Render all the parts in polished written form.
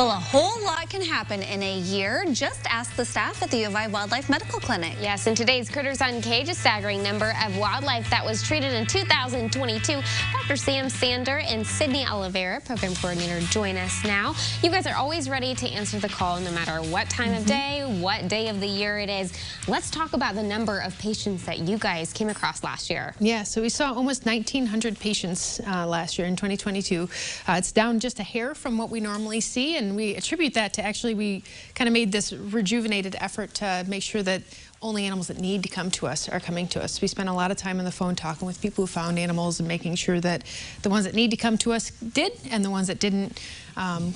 Well, a whole lot can happen in a year. Just ask the staff at the U of I Wildlife Medical Clinic. Yes, in today's Critters Uncaged, a staggering number of wildlife that was treated in 2022. Dr. Sam Sander and Sydney Oliveira, program coordinator, join us now. You guys are always ready to answer the call no matter what time of day, what day of the year it is. Let's talk about the number of patients that you guys came across last year. Yeah, so we saw almost 1,900 patients last year in 2022. It's down just a hair from what we normally see, and we attribute that to actually we kind of made this rejuvenated effort to make sure that only animals that need to come to us are coming to us. We spent a lot of time on the phone talking with people who found animals and making sure that the ones that need to come to us did, and the ones that didn't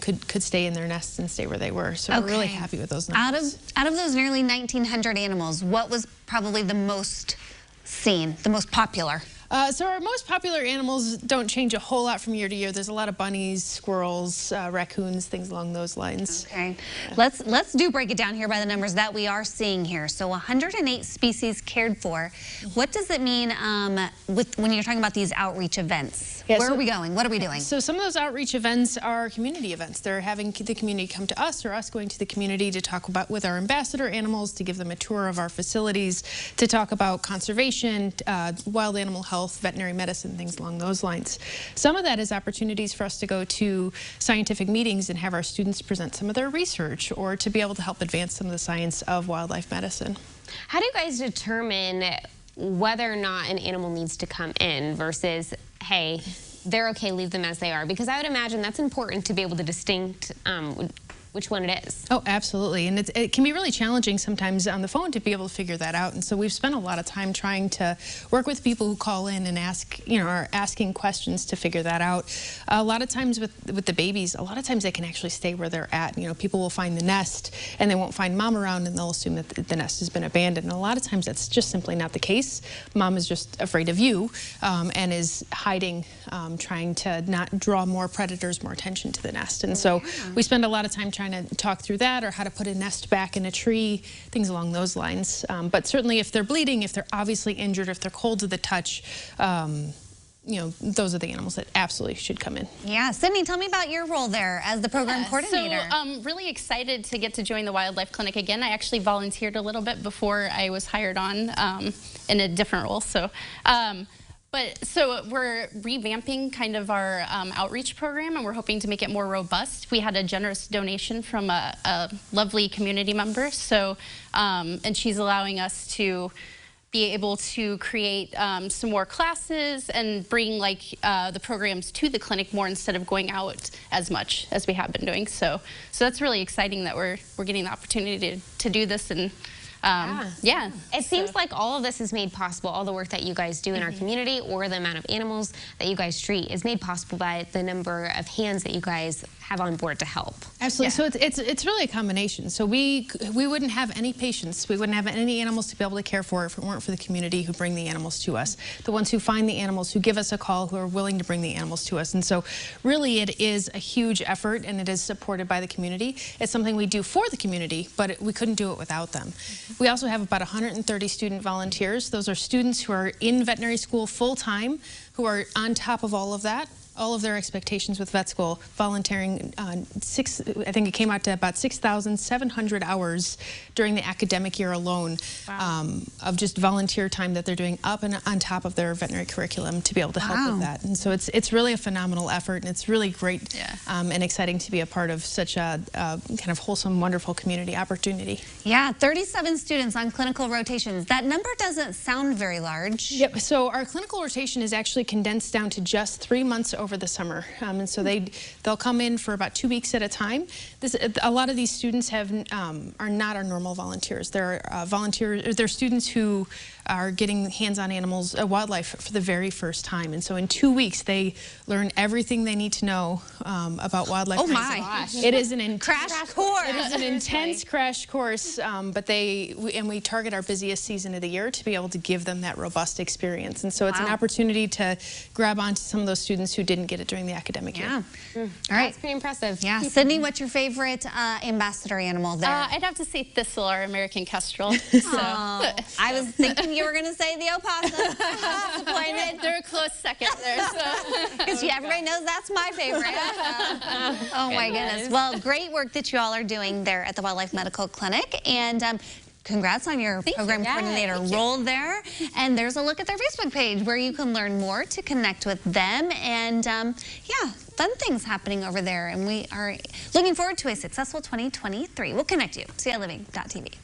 could stay in their nests and stay where they were. So we're really happy with those numbers. Out of those nearly 1,900 animals, what was probably the most seen, the most popular? So our most popular animals don't change a whole lot from year to year. There's a lot of bunnies, squirrels, raccoons, things along those lines. Okay, let's break it down here by the numbers that we are seeing here. So 108 species cared for. What does it mean when you're talking about these outreach events? Yeah, Where are we going? What are we doing? So some of those outreach events are community events. They're having the community come to us, or us going to the community to talk about with our ambassador animals, to give them a tour of our facilities, to talk about conservation, wild animal health, veterinary medicine, things along those lines. Some of that is opportunities for us to go to scientific meetings and have our students present some of their research, or to be able to help advance some of the science of wildlife medicine. How do you guys determine whether or not an animal needs to come in versus, hey, they're okay, leave them as they are? Because I would imagine that's important to be able to distinct which one it is. Oh, absolutely. And it can be really challenging sometimes on the phone to be able to figure that out. And so we've spent a lot of time trying to work with people who call in and ask, are asking questions to figure that out. A lot of times with the babies, a lot of times they can actually stay where they're at. People will find the nest and they won't find mom around, and they'll assume that the nest has been abandoned. And a lot of times that's just simply not the case. Mom is just afraid of you and is hiding, trying to not draw more predators, more attention to the nest. And so we spend a lot of time trying to talk through that, or how to put a nest back in a tree, things along those lines. But certainly if they're bleeding, if they're obviously injured, if they're cold to the touch, those are the animals that absolutely should come in. Yeah, Sydney, tell me about your role there as the program coordinator. So I'm really excited to get to join the Wildlife Clinic again. I actually volunteered a little bit before I was hired on in a different role. So we're revamping kind of our outreach program, and we're hoping to make it more robust. We had a generous donation from a lovely community member, and she's allowing us to be able to create some more classes and bring the programs to the clinic more, instead of going out as much as we have been doing. So that's really exciting that we're getting the opportunity to do this. And yeah. It seems like all of this is made possible, all the work that you guys do in our community, or the amount of animals that you guys treat, is made possible by the number of hands that you guys have on board to help. Absolutely. Yeah. So it's really a combination. So we wouldn't have any patients, we wouldn't have any animals to be able to care for if it weren't for the community who bring the animals to us. The ones who find the animals, who give us a call, who are willing to bring the animals to us. And so really it is a huge effort, and it is supported by the community. It's something we do for the community, but we couldn't do it without them. We also have about 130 student volunteers. Those are students who are in veterinary school full-time, who are on top of all of that, all of their expectations with vet school, volunteering I think it came out to about 6,700 hours during the academic year alone. Wow. Of just volunteer time that they're doing up and on top of their veterinary curriculum to be able to help with that. And so it's really a phenomenal effort, and it's really great and exciting to be a part of such a kind of wholesome, wonderful community opportunity. Yeah, 37 students on clinical rotations. That number doesn't sound very large. Yep, so our clinical rotation is actually condensed down to just 3 months over the summer, and so they'll come in for about 2 weeks at a time. A lot of these students are not our normal volunteers. They're they're students who are getting hands-on animals, wildlife, for the very first time. And so in 2 weeks, they learn everything they need to know about wildlife. Oh my gosh! It is an crash course. It is an intense crash course, but we target our busiest season of the year to be able to give them that robust experience. And so it's an opportunity to grab onto some of those students who did didn't get it during the academic year. Yeah. All right. That's pretty impressive. Yeah. Sydney, what's your favorite ambassador animal there? I'd have to say Thistle, our American kestrel. I was thinking you were going to say the opossum. Disappointed. They're a close second there. Because everybody knows that's my favorite. Oh my goodness. Well, great work that you all are doing there at the Wildlife Medical Clinic. And congrats on your program coordinator role there. And there's a look at their Facebook page where you can learn more to connect with them. And yeah, fun things happening over there. And we are looking forward to a successful 2023. We'll connect you. CILiving.tv.